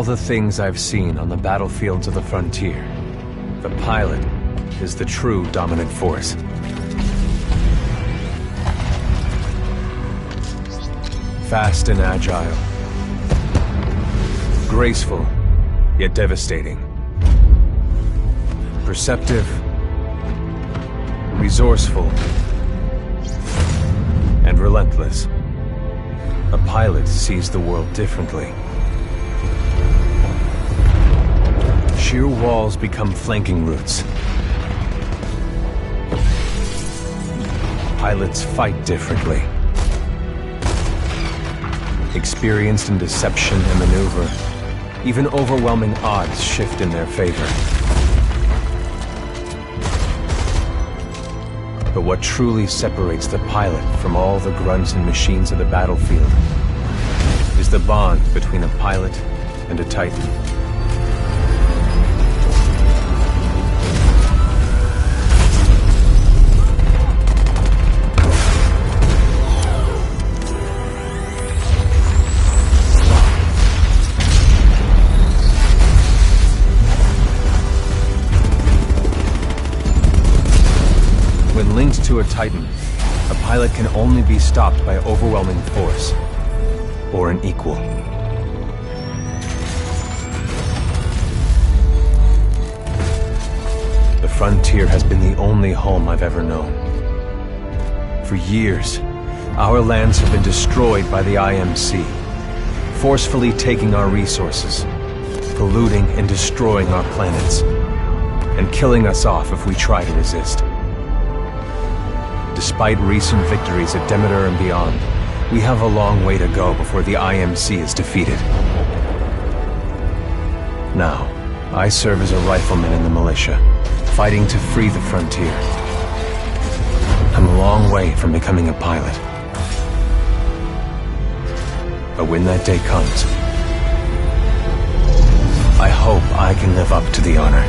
the things I've seen on the battlefields of the frontier, the pilot is the true dominant force. Fast and agile. Graceful, yet devastating. Perceptive, resourceful, and relentless. A pilot sees the world differently. Sheer walls become flanking routes. Pilots fight differently. Experienced in deception and maneuver, even overwhelming odds shift in their favor. But what truly separates the pilot from all the grunts and machines of the battlefield is the bond between a pilot and a Titan. When linked to a Titan, a pilot can only be stopped by overwhelming force, or an equal. The frontier has been the only home I've ever known. For years, our lands have been destroyed by the IMC, forcefully taking our resources, polluting and destroying our planets, and killing us off if we try to resist. Despite recent victories at Demeter and beyond, we have a long way to go before the IMC is defeated. Now, I serve as a rifleman in the militia, fighting to free the frontier. I'm a long way from becoming a pilot. But when that day comes, I hope I can live up to the honor.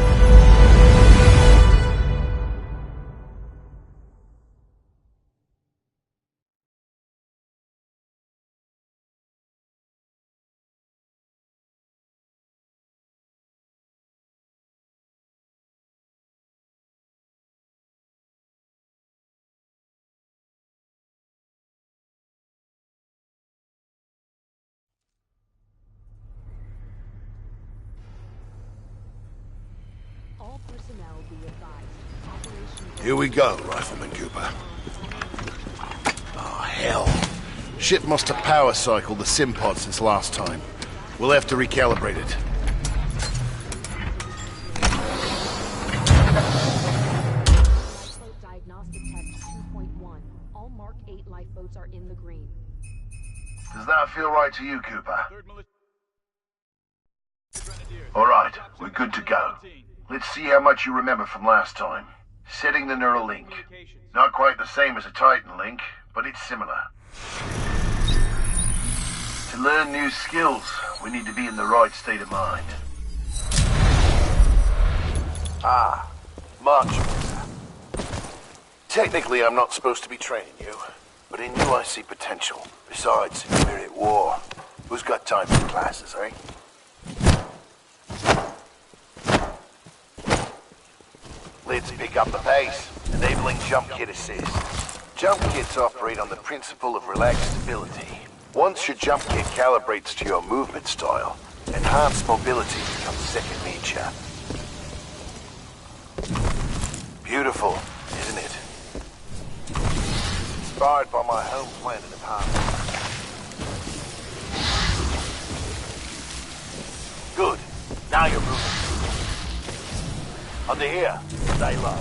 Here we go, Rifleman Cooper. Oh, hell. Ship must have power cycled the sim pod since last time. We'll have to recalibrate it. Diagnostic test 2.1. All Mark 8 lifeboats are in the green. Does that feel right to you, Cooper? All right, we're good to go. Let's see how much you remember from last time. Setting the neural link. Not quite the same as a Titan link, but it's similar. To learn new skills, we need to be in the right state of mind. Ah, much better. Technically, I'm not supposed to be training you, but in you I see potential. Besides, we're at war. Who's got time for classes, eh? Let's pick up the pace, enabling jump kit assist. Jump kits operate on the principle of relaxed stability. Once your jump kit calibrates to your movement style, enhanced mobility becomes second nature. Beautiful, isn't it? Inspired by my home planet of Harmony. Good. Now you're moving. Under here, stay low.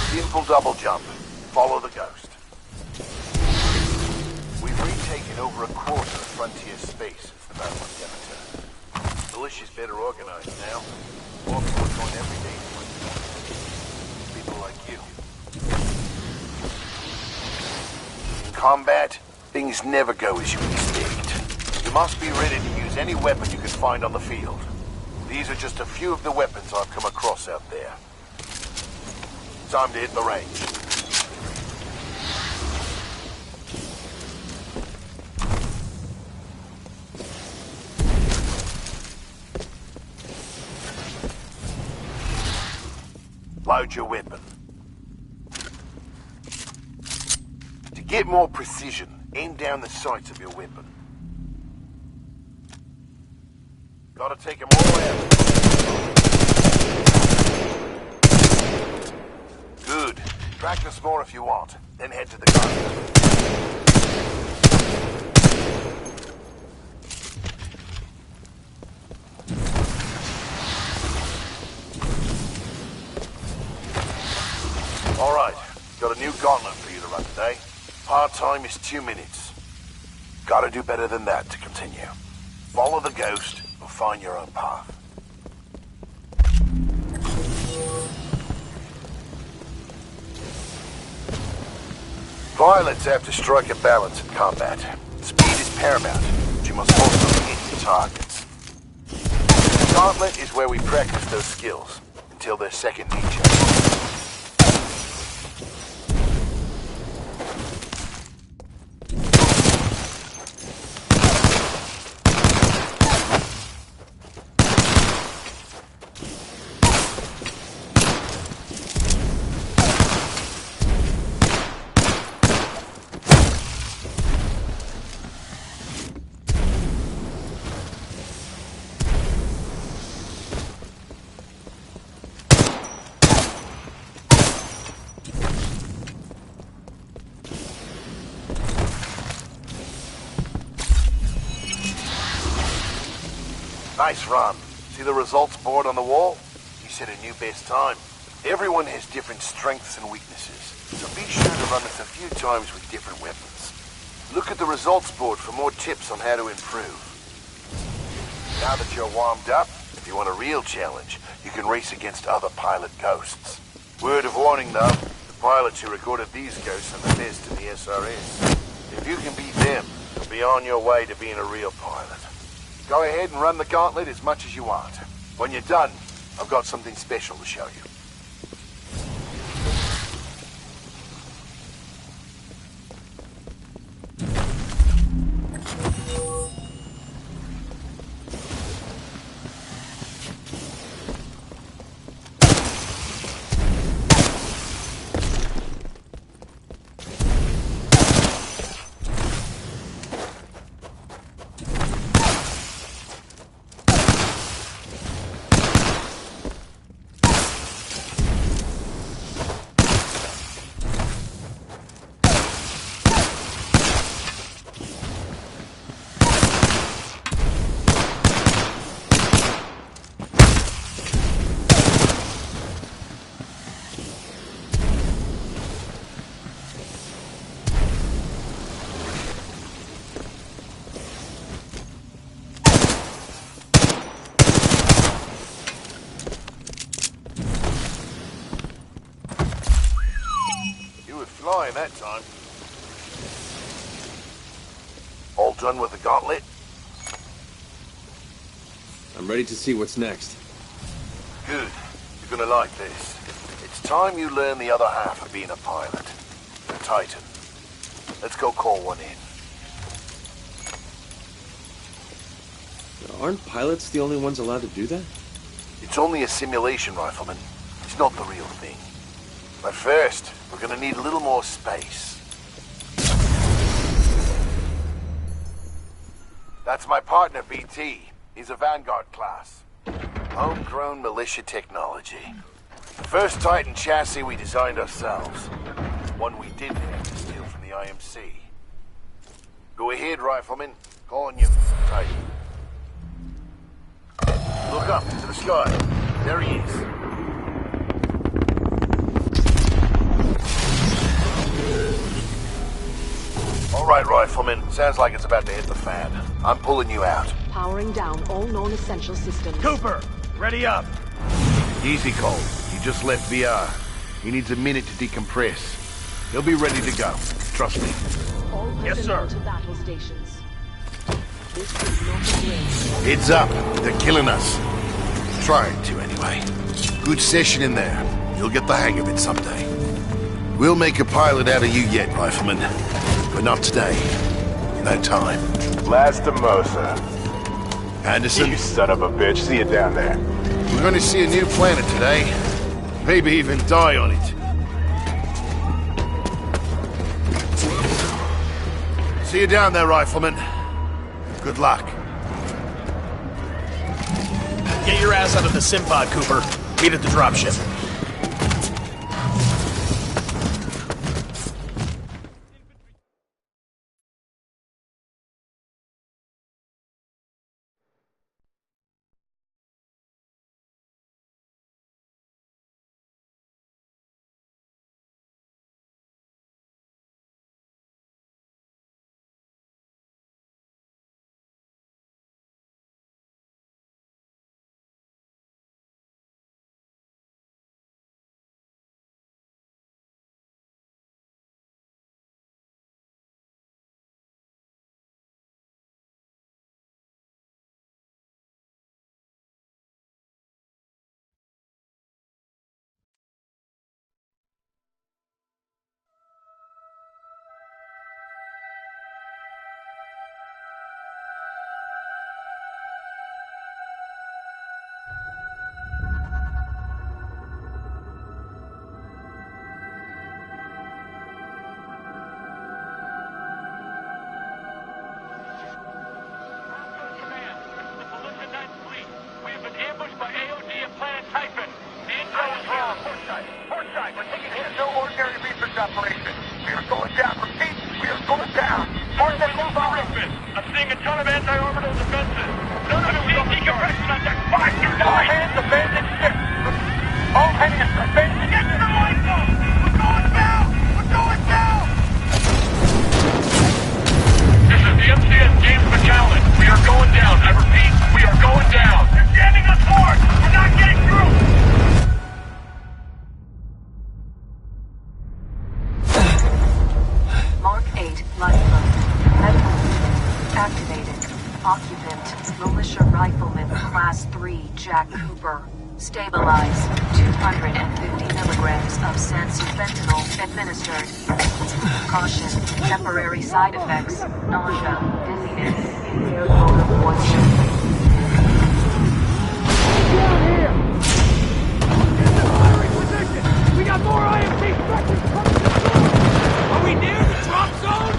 Simple double jump. Follow the ghost. We've retaken over a quarter of frontier space since the Battle of Demeter. Militia's better organized now. More people join every day. People like you. In combat, things never go as you expect. You must be ready to use any weapon you can find on the field. These are just a few of the weapons I've come across out there. Time to hit the range. Load your weapon. To get more precision, aim down the sights of your weapon. Gotta take them all out. Good. Practice more if you want, then head to the gun. All right, got a new gauntlet for you to run today. Part time is 2 minutes. Gotta do better than that to continue. Follow the ghost or find your own path. Pilots have to strike a balance in combat. Speed is paramount, but you must also hit your targets. The gauntlet is where we practice those skills until they're second nature. Nice run. See the results board on the wall? You set a new best time. Everyone has different strengths and weaknesses, so be sure to run this a few times with different weapons. Look at the results board for more tips on how to improve. Now that you're warmed up, if you want a real challenge, you can race against other pilot ghosts. Word of warning though, the pilots who recorded these ghosts are the best in the SRS. If you can beat them, you'll be on your way to being a real pilot. Go ahead and run the gauntlet as much as you want. When you're done, I've got something special to show you. Flying that time. All done with the gauntlet? I'm ready to see what's next. Good. You're gonna like this. It's time you learn the other half of being a pilot. A Titan. Let's go call one in. Aren't pilots the only ones allowed to do that? It's only a simulation, Rifleman. It's not the real thing. But first, we're gonna need a little more space. That's my partner, BT. He's a Vanguard class. Homegrown militia technology. The first Titan chassis we designed ourselves. One we didn't have to steal from the IMC. Go ahead, Rifleman. Call on you, Titan. Look up to the sky. There he is. All right, Rifleman. Sounds like it's about to hit the fan. I'm pulling you out. Powering down all known essential systems. Cooper, ready up. Easy, Cole. He just left VR. He needs a minute to decompress. He'll be ready to go. Trust me. All Yes, personnel sir. to battle stations. This is not a drill. Heads up. They're killing us. Trying to, anyway. Good session in there. You'll get the hang of it someday. We'll make a pilot out of you yet, Rifleman. But not today. No time. Lastimosa. Anderson, You son of a bitch. See you down there. we're going to see a new planet today. Maybe even die on it. See you down there, Rifleman. Good luck. Get your ass out of the sim pod, Cooper. Meet at the dropship. Operation. We are going down. Repeat, we are going down. Mark that move on. I'm seeing a ton of anti-orbital defenses. None of them will decompression on deck. 5 to 9. All hands abandon ship. All hands abandon. Get to the lifeboat. We're going down. We're going down. This is the MCS James McAllen. We are going down. I repeat, we are going down. They're jamming us hard. We're not getting through. Lifeboat. Activated. Occupant, militia rifleman, class 3, Jack Cooper. Stabilize. 250 milligrams of fentanyl administered. Caution. Temporary side effects. Nausea, dizziness, impaired motor poison. Down here! Get the firing position! We got more IMC structures coming to the door! Are we near the drop zone?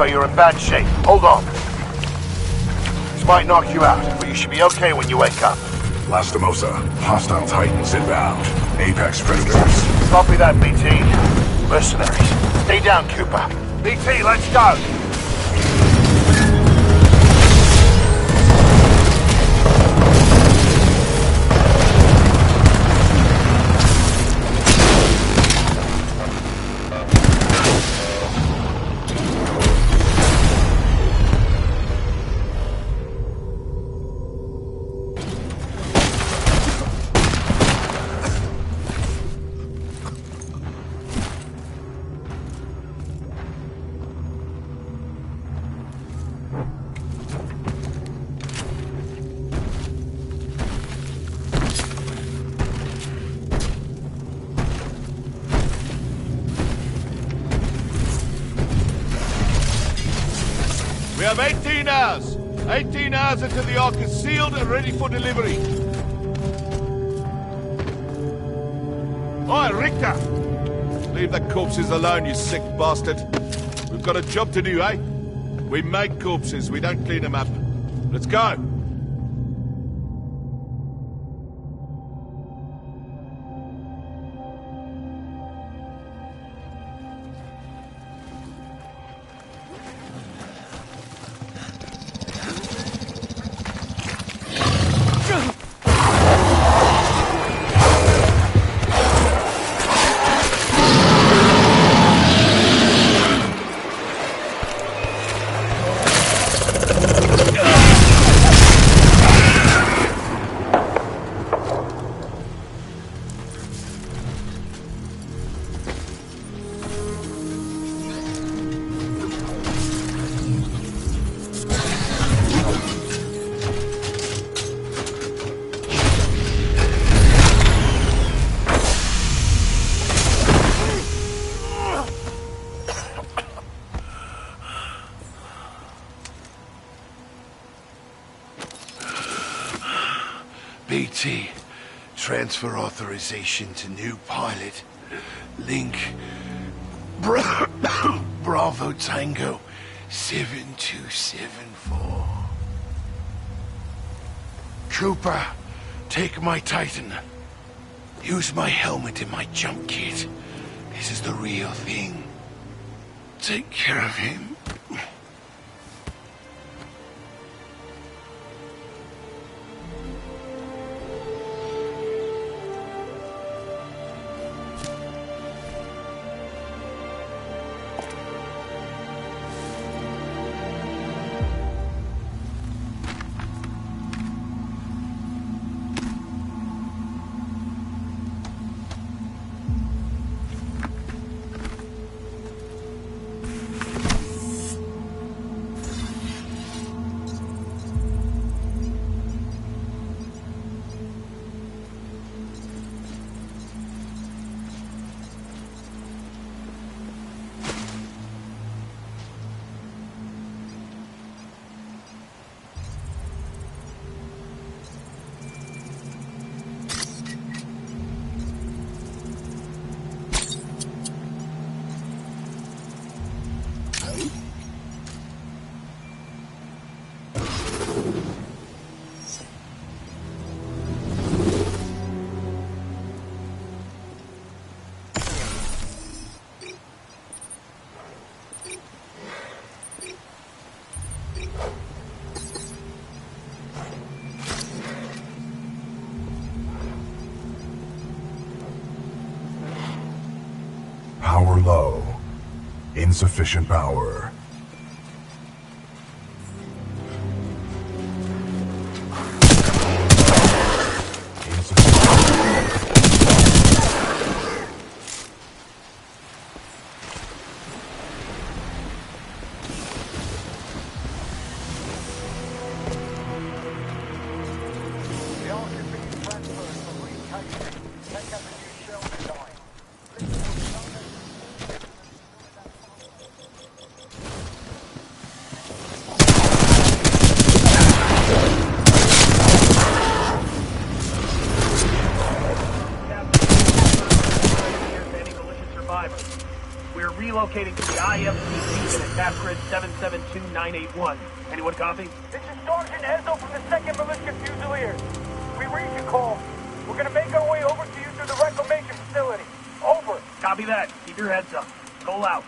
You're in bad shape. Hold on. This might knock you out, but you should be okay when you wake up. Lastimosa, hostile Titans inbound. Apex predators. Copy that, BT. Mercenaries. Stay down, Cooper. BT, let's go! We have 18 hours. 18 hours until the Ark is sealed and ready for delivery. Oi, Richter! Leave the corpses alone, you sick bastard. We've got a job to do, eh? We make corpses, we don't clean them up. Let's go! BT, transfer authorization to new pilot. Link, Bravo Tango 7274. Cooper, take my Titan. Use my helmet and my jump kit. This is the real thing. Take care of him. Power low. Insufficient power. We're relocating to the IMC beacon at Task Grid 772981. Anyone copy? This is Sergeant Ezo from the 2nd Militia Fusiliers. We read your call. We're gonna make our way over to you through the reclamation facility. Over. Copy that. Keep your heads up. Cole out.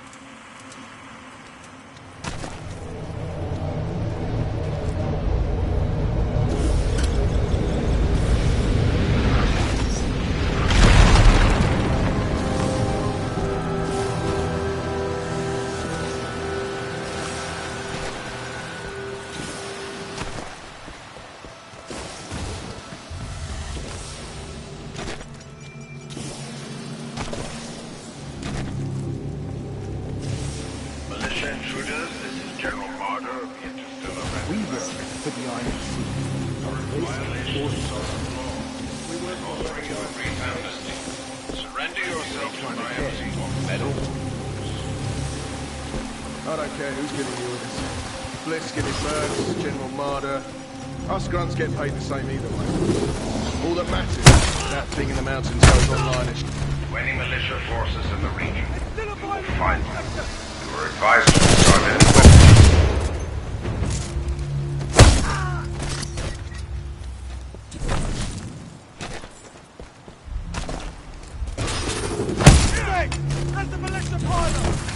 Surrender yourself to my medal. I don't care who's giving you orders. Bliss giving Burks, General Marder. Us grunts get paid the same either way. All that matters is that thing in the mountains goes online. to any militia forces in the region. You will find them. You are advised to discard any weapons. That's the militia pilot!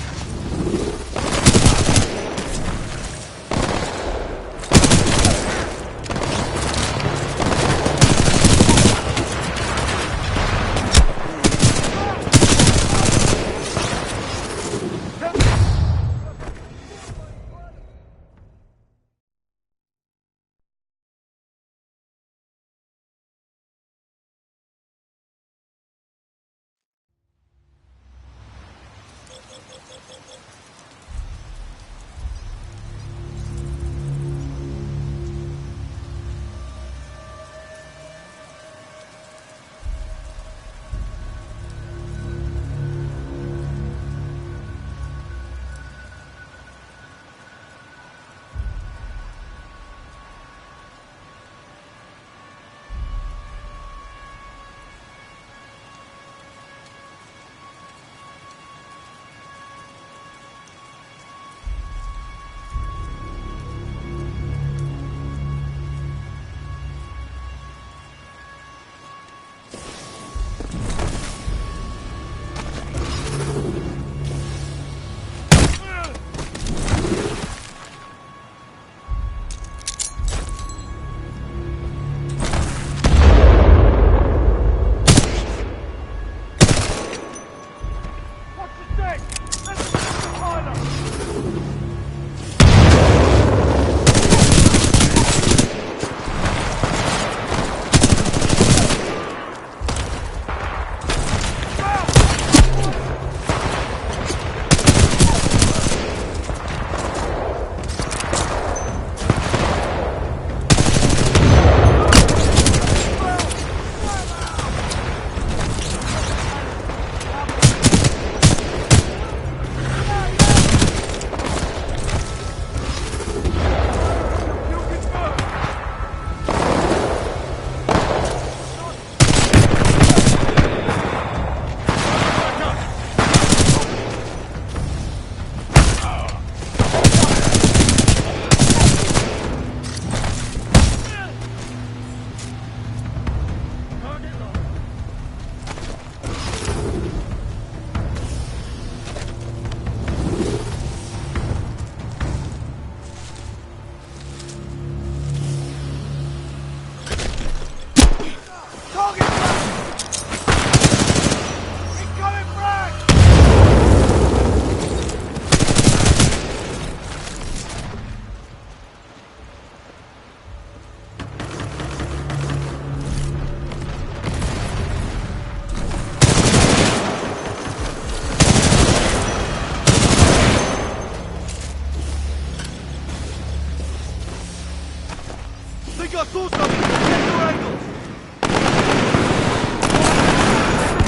think I saw something! Check your angles!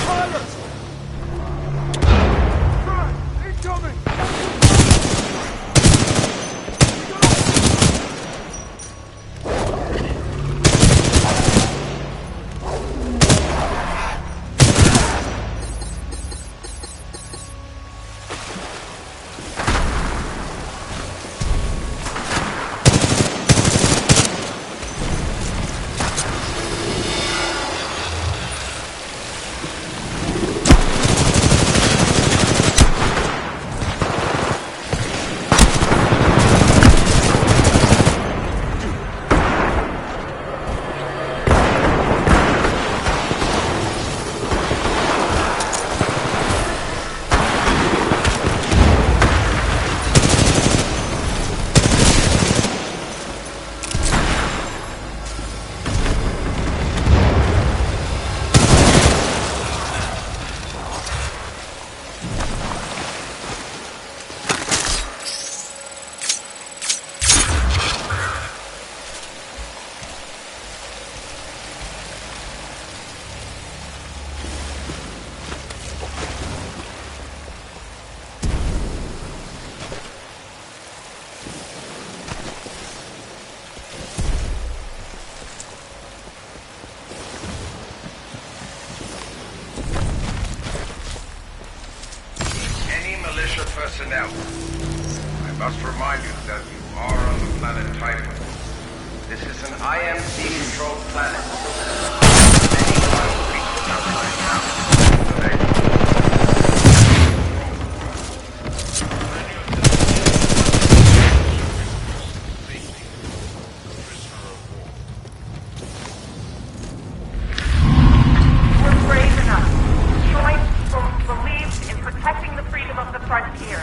Pilot! Right, incoming! personnel. I must remind you that you are on the planet Titan. This is an IMC-controlled planet. Many wild creatures are running out. We're brave enough. Join people who believe in protecting the freedom of the frontier.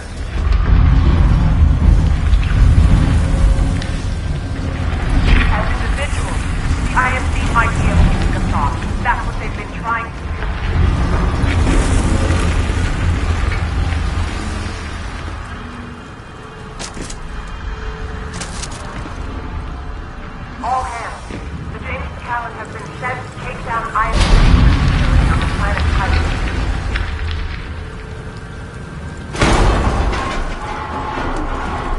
As individuals, the IMC might be able to pick us off. That's what they've been trying to do. All hands. The James Talon has been sent to take down IMC on the planet Titan.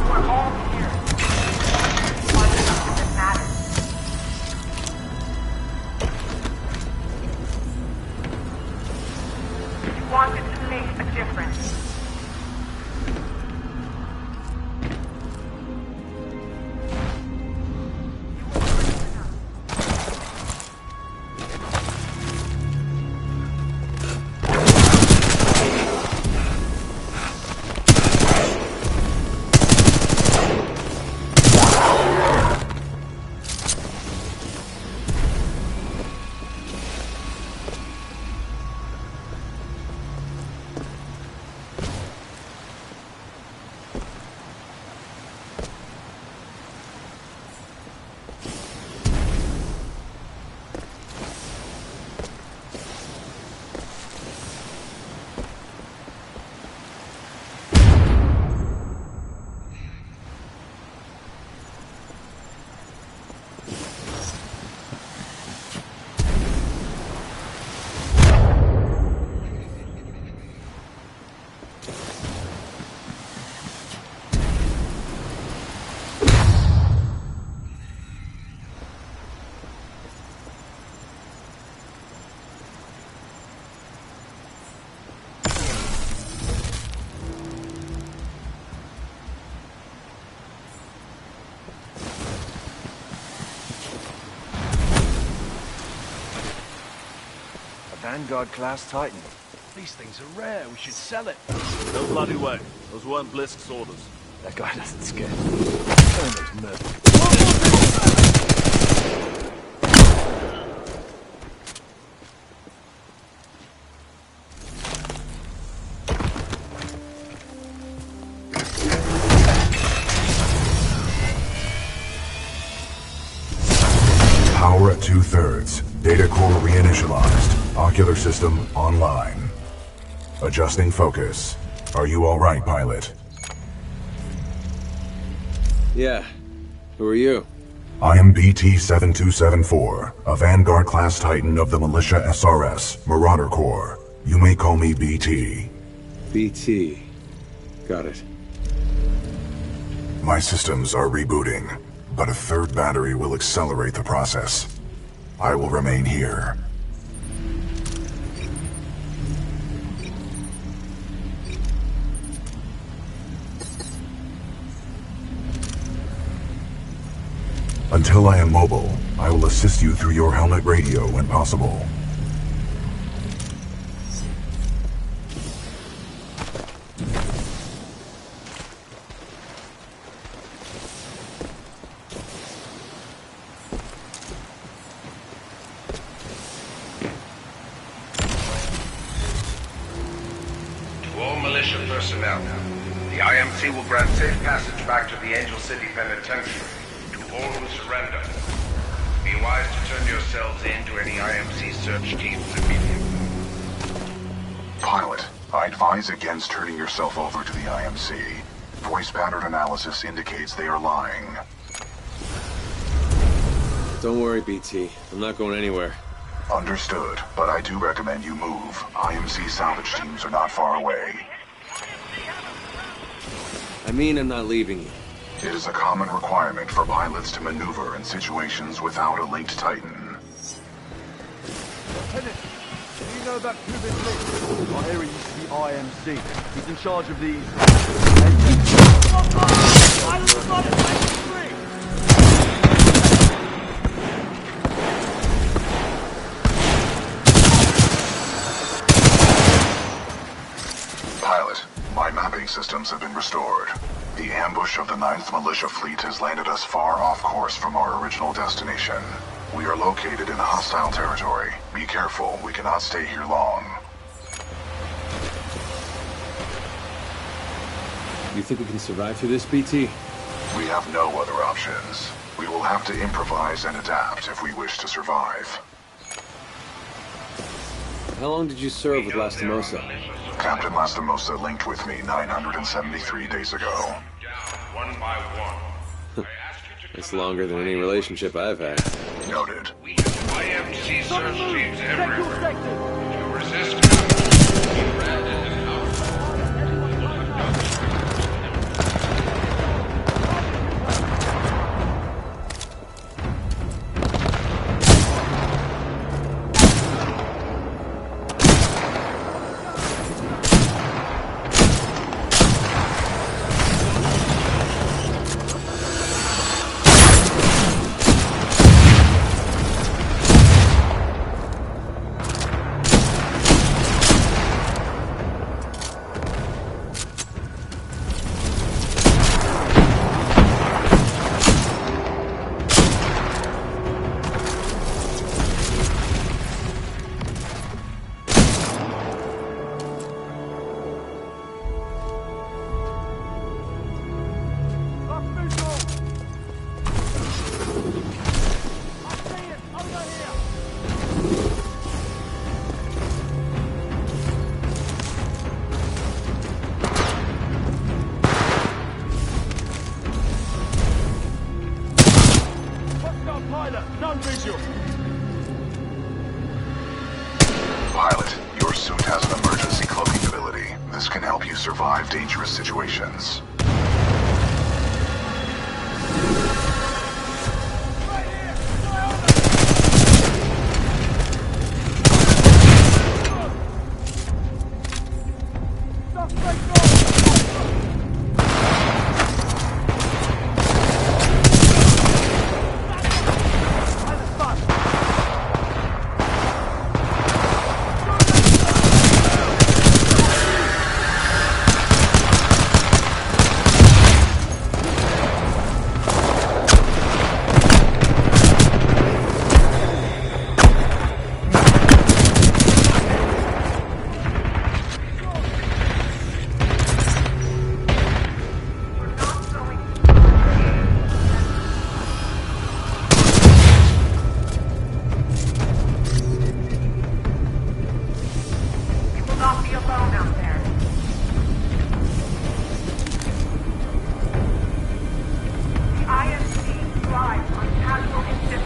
We're all here. One something that matters. You wanted to make a difference. Vanguard-class Titan. These things are rare. We should sell it. No bloody way. Those weren't Blisk's orders. That guy doesn't scare me. Turn those murderers. Power at 2/3. Data core reinitialized. Ocular system online. Adjusting focus. Are you all right, pilot? Yeah. Who are you? I am BT-7274, a Vanguard-class Titan of the Militia SRS, Marauder Corps. You may call me BT. BT. Got it. My systems are rebooting, but a third battery will accelerate the process. I will remain here. Until I am mobile, I will assist you through your helmet radio when possible. To all militia personnel, the IMC will grant safe passage back to the Angel City Penitentiary. All who surrender, be wise to turn yourselves in to any IMC search teams immediately. Pilot, I advise against turning yourself over to the IMC. Voice pattern analysis indicates they are lying. Don't worry, BT. I'm not going anywhere. Understood, but I do recommend you move. IMC salvage teams are not far away. I mean I'm not leaving you. It is a common requirement for pilots to maneuver in situations without a linked Titan. Lieutenant, do you know about Cuban Link? I hear he used to be IMC. He's in charge of these... Pilot, my mapping systems have been restored. The ambush of the 9th Militia Fleet has landed us far off course from our original destination. We are located in hostile territory. Be careful, we cannot stay here long. You think we can survive through this, BT? We have no other options. We will have to improvise and adapt if we wish to survive. How long did you serve with Lastimosa? Captain Lastimosa linked with me 973 days ago. One by one. That's longer than any relationship I've had. Noted. IMC search teams everywhere. If you resist, be branded and out. Pilot, your suit has an emergency cloaking ability. This can help you survive dangerous situations.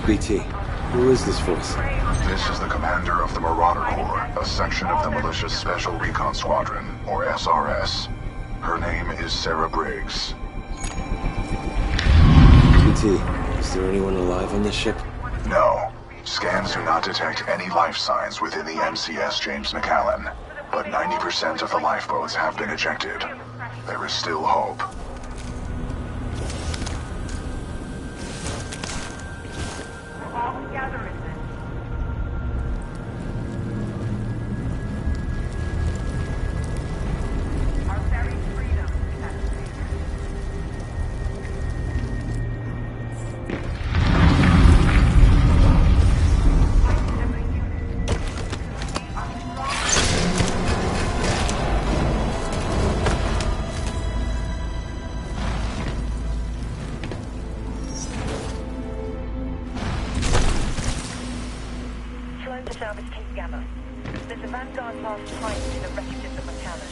BT, who is this force? This is the commander of the Marauder Corps, a section of the Militia's Special Recon Squadron, or SRS. Her name is Sarah Briggs. BT, is there anyone alive on this ship? No. Scans do not detect any life signs within the MCS James McAllen, but 90% of the lifeboats have been ejected. There is still hope. All together in this. Our very freedom is at stake. Every unit. We are to service Cape Gamma. There's a Vanguard-class Titan in the wreckages of McAllen.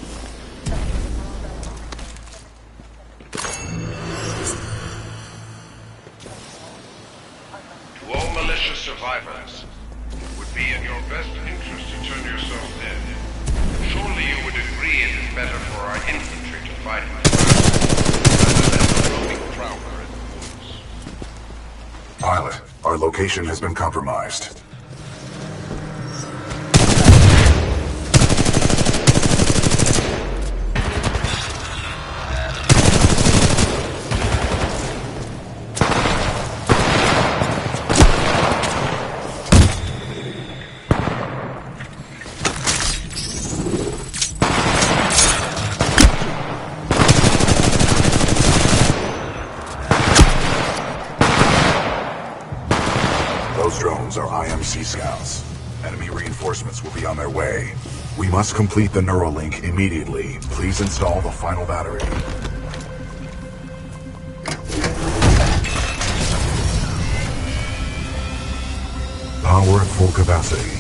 To all militia survivors, it would be in your best interest to turn yourselves in. Surely you would agree it is better for our infantry to fight rather than a roaming prowler in the woods. Pilot, our location has been compromised. Those drones are IMC scouts. Enemy reinforcements will be on their way. We must complete the Neuralink immediately. Please install the final battery. Power at full capacity.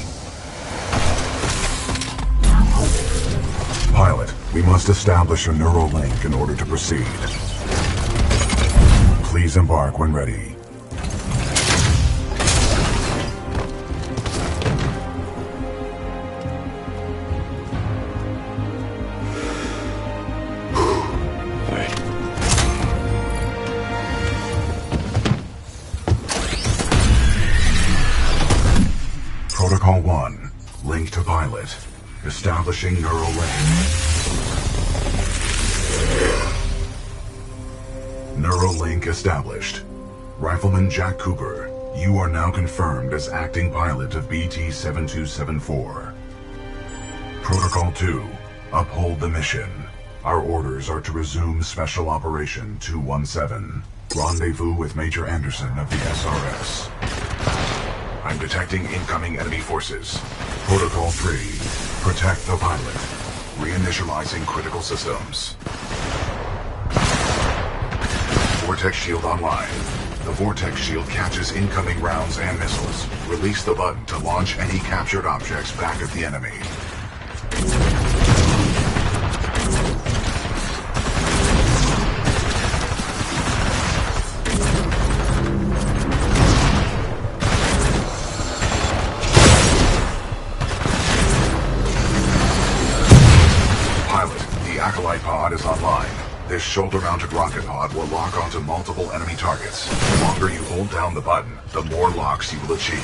Pilot, we must establish a Neuralink in order to proceed. Please embark when ready. Protocol 1. Link to pilot. Establishing Neuralink. Neuralink established. Rifleman Jack Cooper, you are now confirmed as acting pilot of BT-7274. Protocol 2. Uphold the mission. Our orders are to resume Special Operation 217. Rendezvous with Major Anderson of the SRS. I'm detecting incoming enemy forces. Protocol 3. Protect the pilot. Reinitializing critical systems. Vortex shield online. The Vortex shield catches incoming rounds and missiles. Release the button to launch any captured objects back at the enemy. Acolyte pod is online. This shoulder-mounted rocket pod will lock onto multiple enemy targets. The longer you hold down the button, the more locks you will achieve.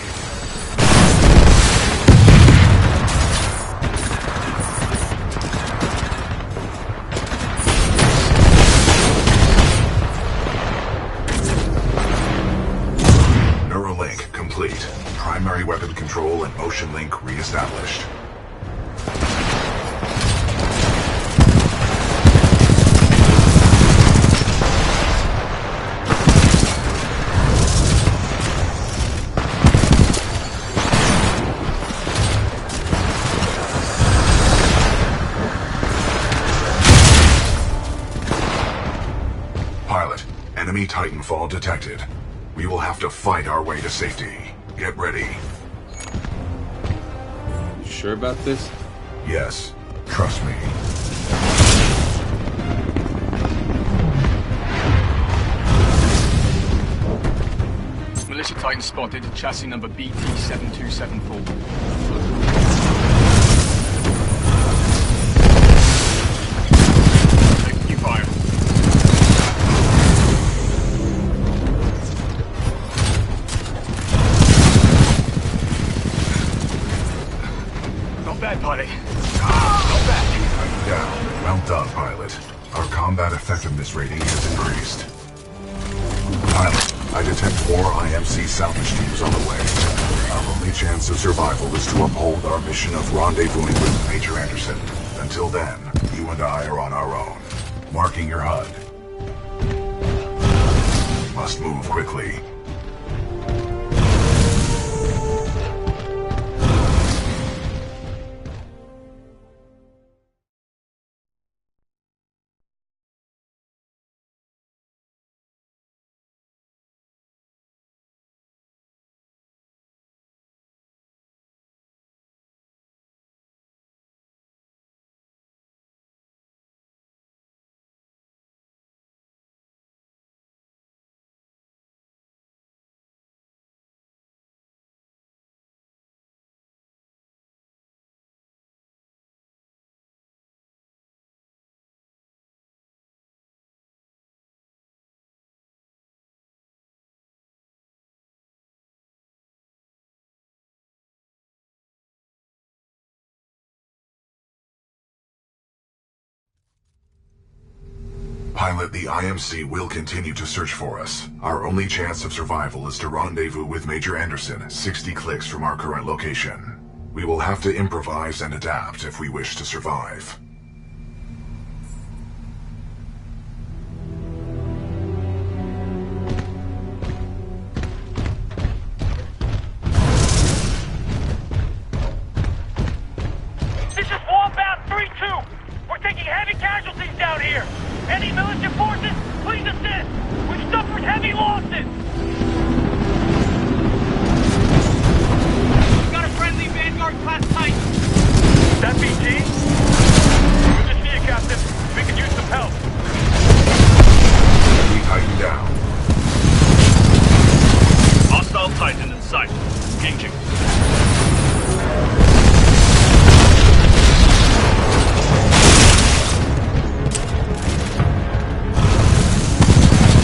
Neuralink complete. Primary weapon control and motion link re-established. Pilot, enemy Titanfall detected. We will have to fight our way to safety. Get ready. You sure about this? Yes, trust me. Militia Titan spotted, chassis number BT-7274. Taking fire. Not bad, pilot. Not bad. Down. Well done, pilot. Our combat effectiveness rating has increased. Pilot, I detect more IMC salvage teams on the way. Our only chance of survival is to uphold our mission of rendezvousing with Major Anderson. Until then, you and I are on our own. Marking your HUD. Must move quickly. Pilot, the IMC will continue to search for us. Our only chance of survival is to rendezvous with Major Anderson, 60 clicks from our current location. We will have to improvise and adapt if we wish to survive. assist! We've suffered heavy losses! We've got a friendly Vanguard class Titan. That BG? Good to see you, Captain. We could use some help. We tighten down. Hostile Titan in sight. Engaging.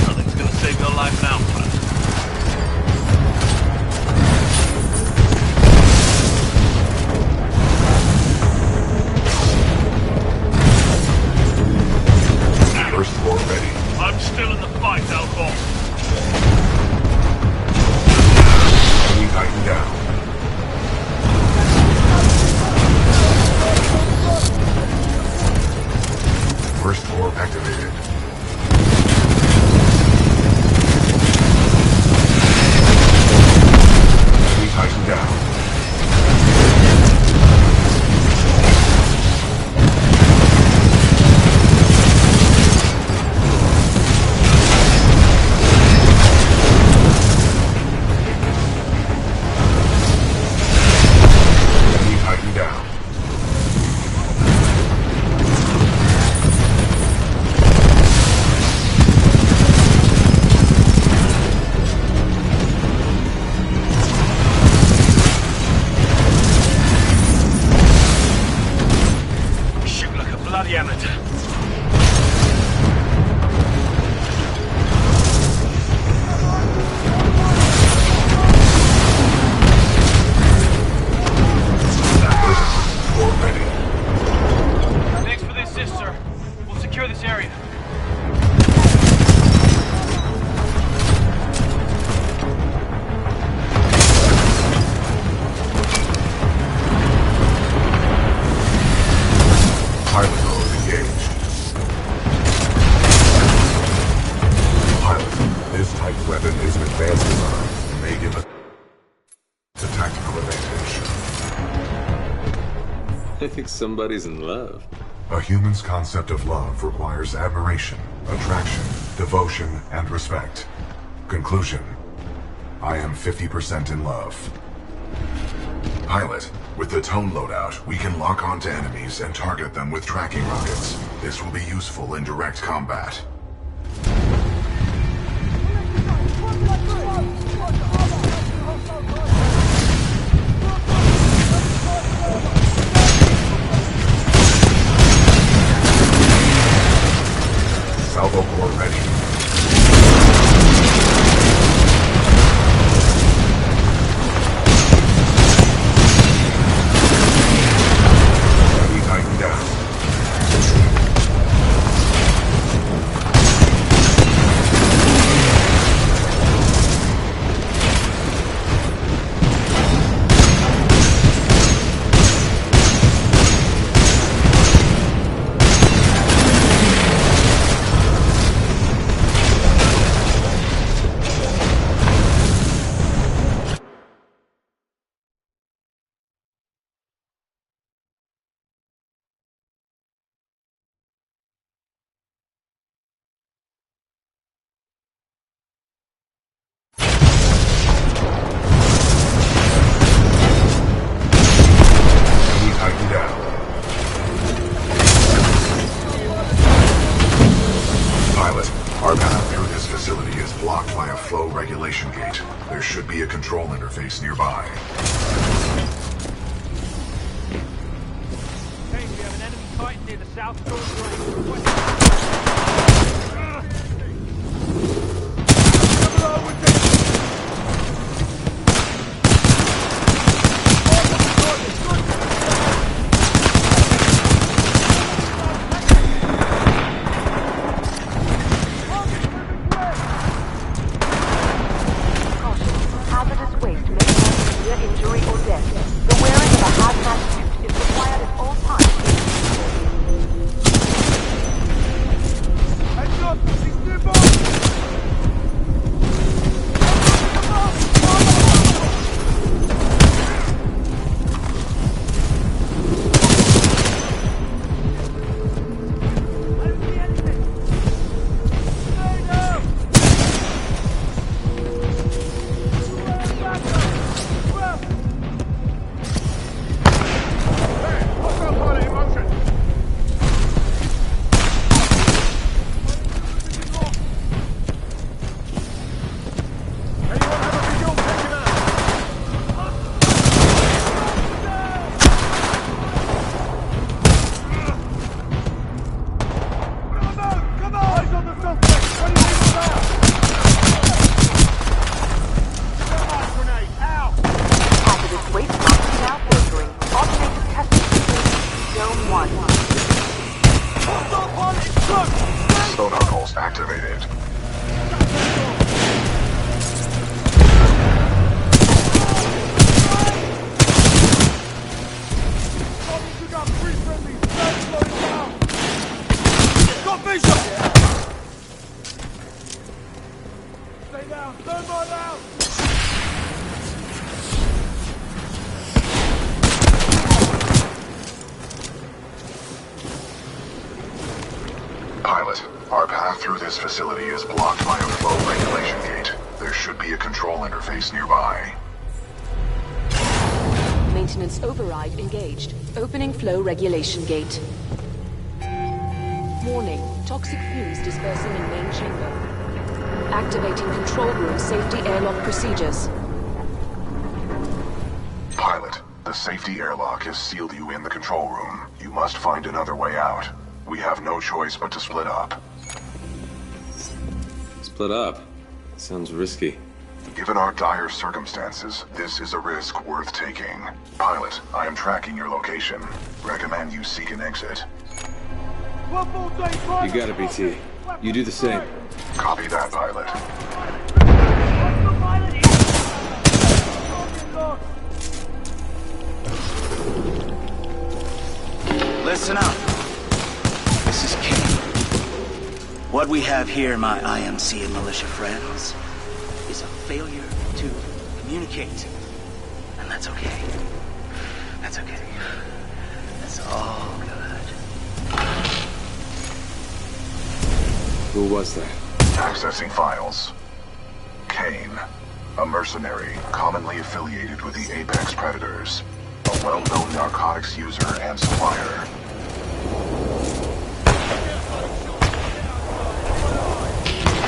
Nothing's gonna save your life now, Pilot. First floor ready. I'm still in the fight, Outlaw. We tighten down. First floor activated. We tighten down. We tighten down. Shoot like a bloody amateur. Floor ready. Thanks for the assist, sir. We'll secure this area. Pilot mode engaged. Pilot, this type weapon is an advanced design and may give us a tactical advantage. I think somebody's in love. A human's concept of love requires admiration, attraction, devotion, and respect. Conclusion: I am 50% in love. Pilot, with the tone loadout, we can lock onto enemies and target them with tracking rockets. This will be useful in direct combat. Salvo core ready. We tighten down. regulation gate. There should be a control interface nearby. Hey, we have an enemy Titan near the south shore controls activated. You got three friendlies. Slow it down. Got vision. Stay down. Thermite out. Pilot, our path through this facility is blocked by a flow regulation gate. There should be a control interface nearby. Maintenance override engaged. Opening flow regulation gate. Warning. Toxic fumes dispersing in main chamber. Activating control room safety airlock procedures. Pilot, the safety airlock has sealed you in the control room. You must find another way out. We have no choice but to split up. Split up? Sounds risky. Given our dire circumstances, this is a risk worth taking. Pilot, I am tracking your location. Recommend you seek an exit. You got it, BT. You do the same. Copy that, Pilot. Listen up. This is King. What we have here, my IMC and militia friends, is a failure to communicate. And that's okay. That's okay. That's all good. Who was that? Accessing files. Kane, a mercenary commonly affiliated with the Apex Predators, a well-known narcotics user and supplier.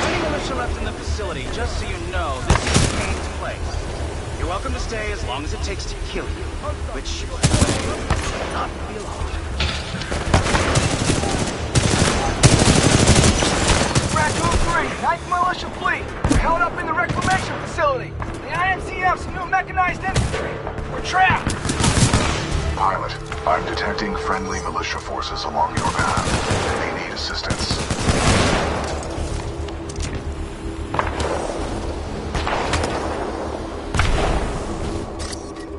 Any militia left in the facility, just so you know, this is Kane's place. You're welcome to stay as long as it takes to kill you, which, by the way, will not be long. Raccoon 3, 9th Militia Fleet. We're held up in the reclamation facility. The IMC have some new mechanized infantry. We're trapped. Pilot, I'm detecting friendly militia forces along your path. They may need assistance.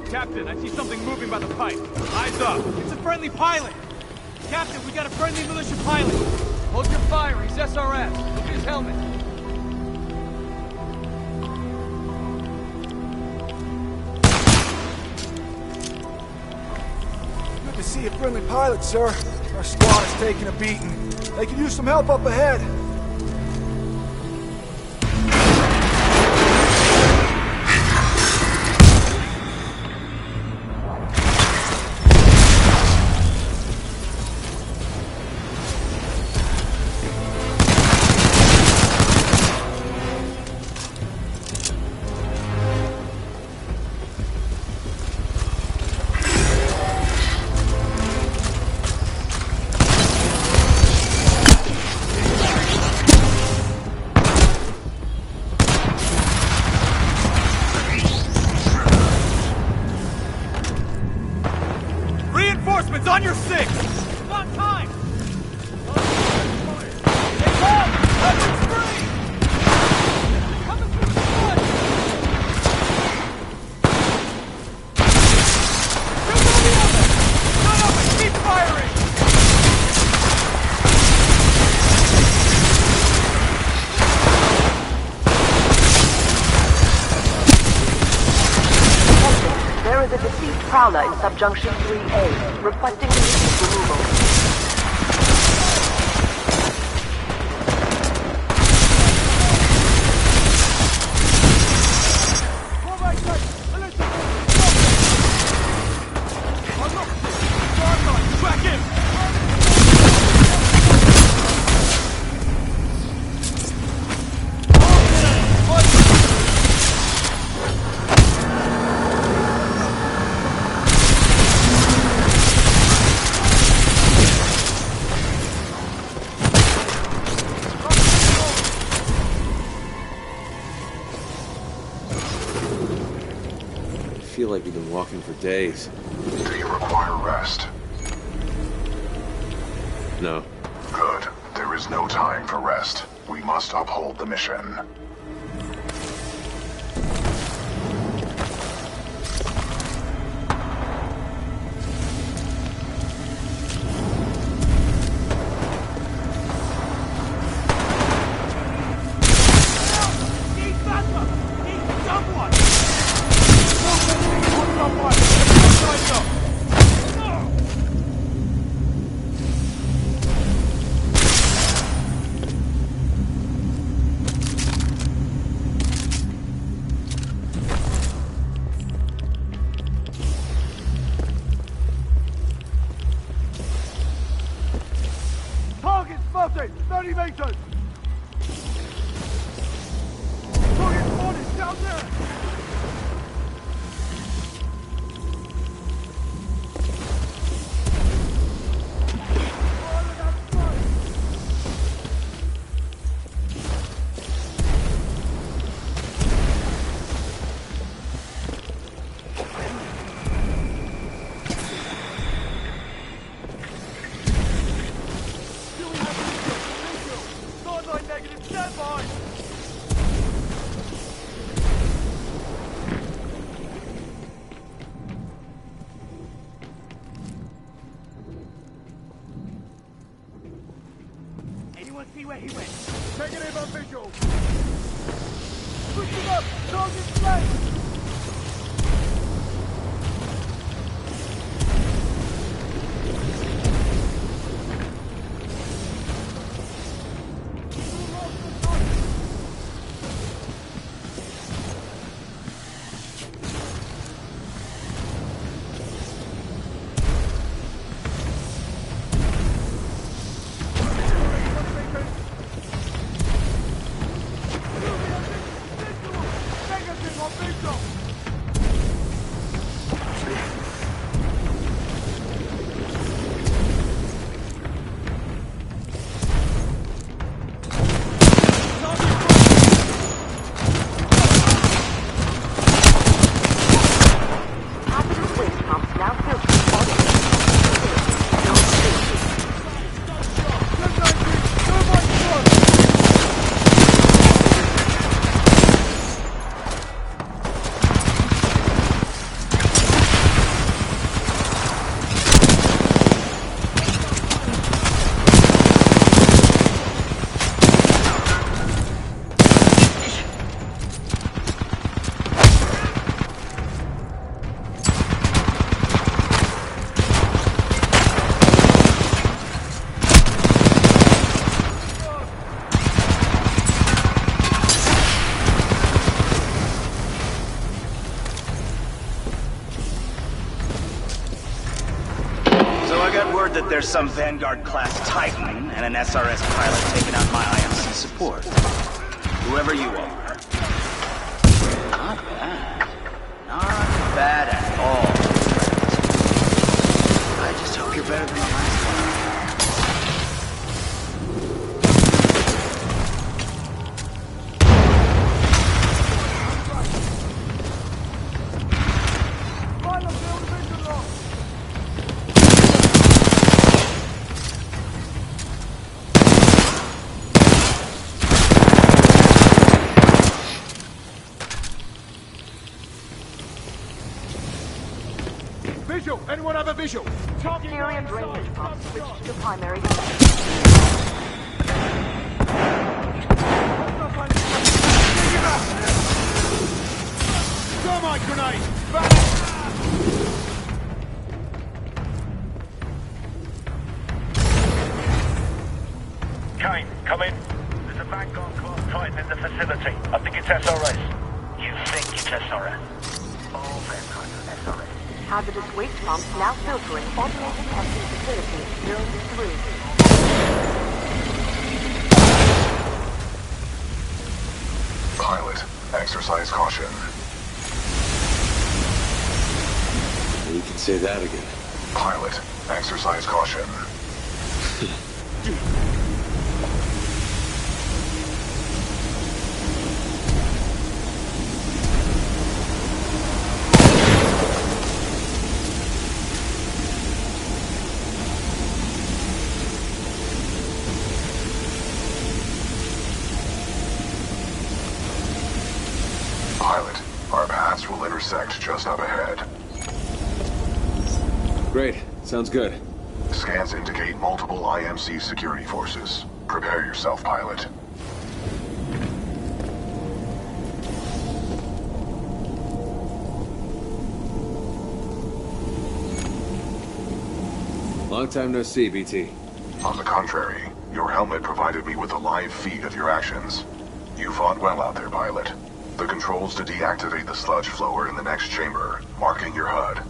Captain, I see something moving by the pipe. Eyes up. It's a friendly pilot. Captain, we got a friendly militia pilot. Hold your fire. He's SRS. Look at his helmet. Good to see a friendly pilot, sir. Our squad is taking a beating. They could use some help up ahead. Reinforcements on your six! About time! Stay calm! Leverage free! Coming through the front! Shoot on the other! Shut up and keep firing! There is a deceased prowler in subjunction 3A, requesting immediate removal. Track him! I feel like we've been walking for days. Do you require rest? No. Good. There is is no time for rest. We must uphold the mission. Target spotted! 30 meters! Target spotted! Down there! Negative, stand by! Anyone see where he went? Negative on visual! Push him up! Target flank! That there's some Vanguard-class Titan and an SRS pilot taking out my IMC support. Whoever you are. Not bad. Not bad at all. I just hope you're better than the last one. Visual! Anyone have a visual? Exterior drainage pump switched to primary. Thermite grenade! Kane, come in. There's a Vanguard class Titan in the facility. I think it's SRS. You think it's SRS? All Vanguard SRS. Hazardous waste pumps now filtering automated testing facility 03. Pilot, exercise caution. You can say that again. Pilot, exercise caution. will intersect just up ahead. Great. Sounds good. Scans indicate multiple IMC security forces. Prepare yourself, pilot. Long time no see, BT. On the contrary, your helmet provided me with a live feed of your actions. You fought well out there, pilot. The controls to deactivate the sludge flow are in the next chamber, marking your HUD.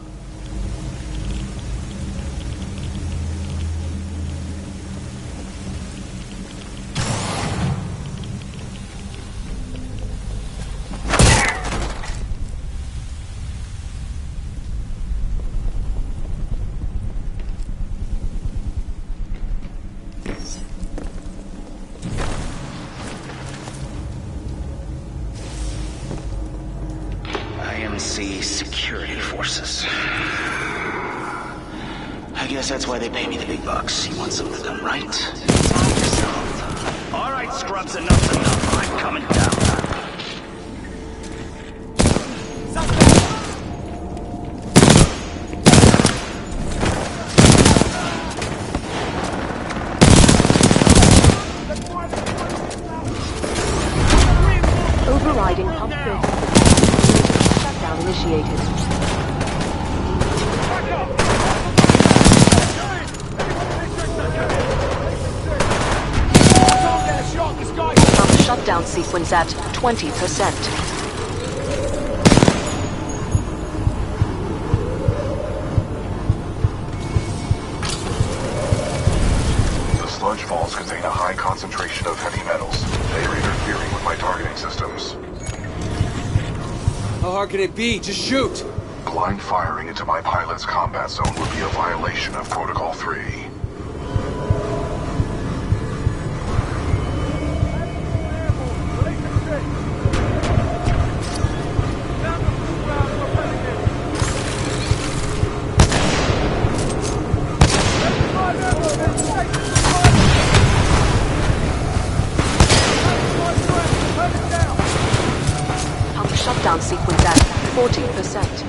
IMC security forces. I guess that's why they pay me the big bucks. You want something done right? All right, scrubs, enough's enough. I'm coming down. Overriding pump grid. Shutdown initiated. Pump shutdown sequence at 20%. The sludge falls contain a high concentration of heavy metals. They are interfering with my targeting systems. How hard can it be? Just shoot! Blind firing into my pilot's combat zone would be a violation of Protocol 3. Pump shutdown sequence at 40%.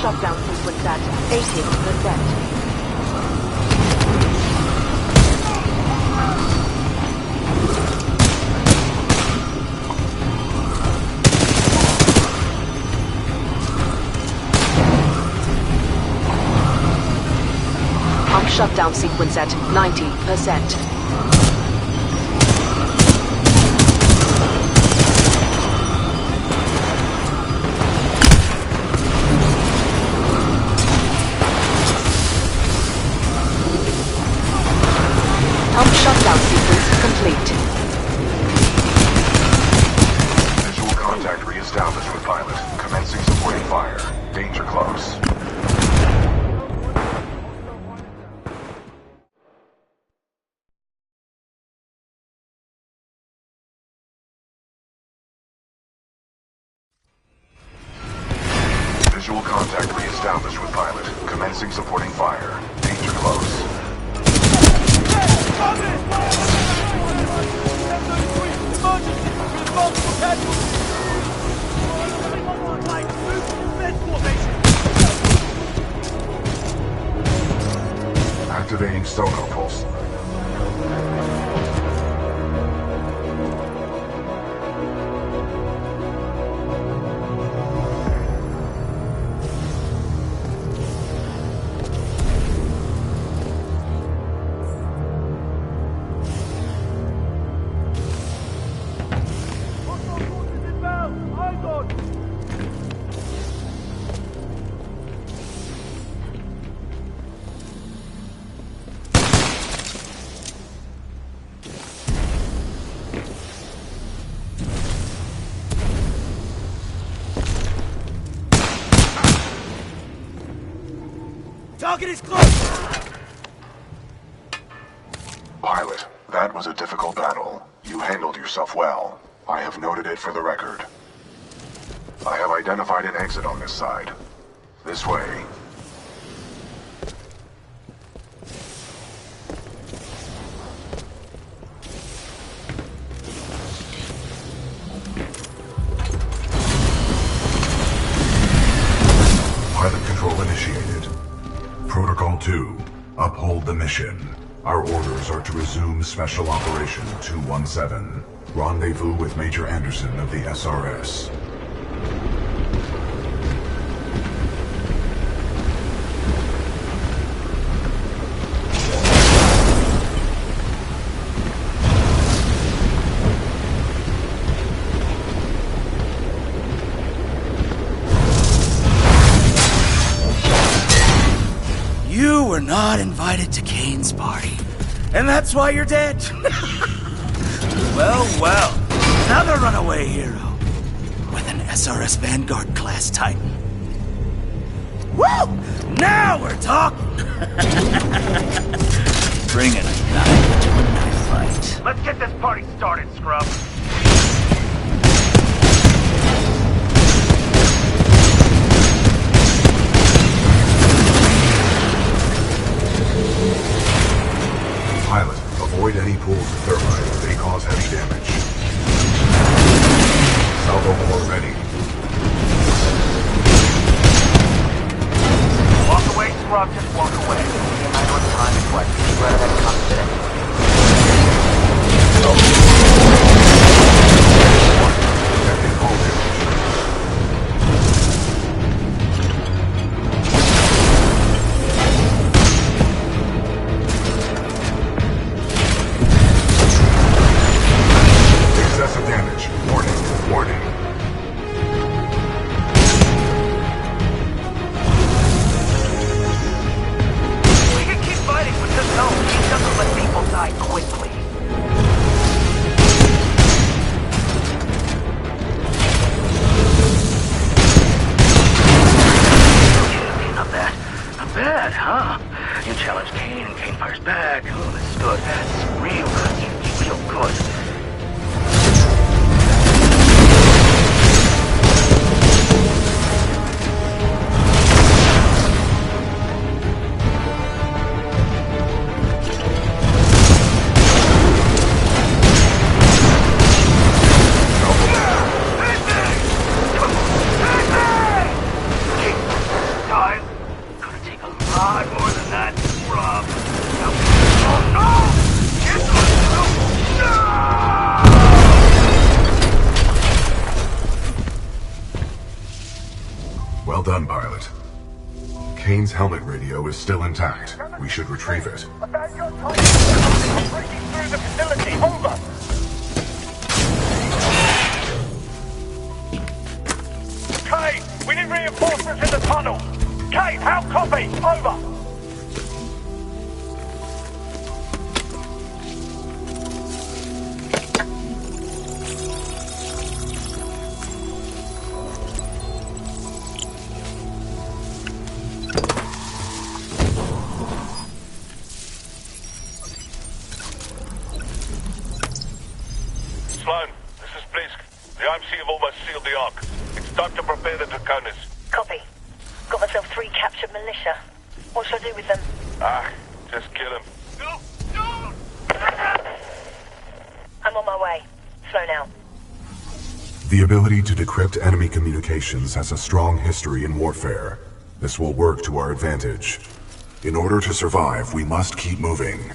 Shutdown sequence at 80%. Pump shutdown sequence at 90%. Pump shutdown sequence complete. Visual contact reestablished with pilot. established with pilot. Commencing supporting fire. Danger close. Activating sonar pulse. Target is close! Pilot, that was a difficult battle. You handled yourself well. I have noted it for the record. I have identified an exit on this side. This way. Pilot control initiated. Protocol 2, uphold the mission. Our orders are to resume Special Operation 217. Rendezvous with Major Anderson of the SRS. You were not invited to Kane's party, and that's why you're dead. Well, another runaway hero with an SRS Vanguard class Titan. Woo! Now we're talking. Bring a knife to a knife fight. Let's get this party started, scrub. Pilot, avoid any pools of thermite. They cause heavy damage. Salvo core ready. Walk away, scrub, just walk away. I know it's time to what. Whether that comes today. Detecting hull damage. Excessive damage. Warning. We can keep fighting, but just know he doesn't let people die quickly. Okay, not bad. Not bad, huh? You challenge Kane and Kane fires back. Oh, this is good. This is real good. Real good. Well done, pilot. Kane's helmet radio is still intact. We should retrieve it. Breaking through the facility. Over. Kane, we need reinforcements in the tunnel. Kane, how copy? Over. Sloan, this is Blisk. The IMC have almost sealed the Ark. It's time to prepare the Draconis. Copy. Got myself 3 captured militia. What should I do with them? Just kill him. No! No! I'm on my way. Slow now. The ability to decrypt enemy communications has a strong history in warfare. This will work to our advantage. In order to survive, we must keep moving.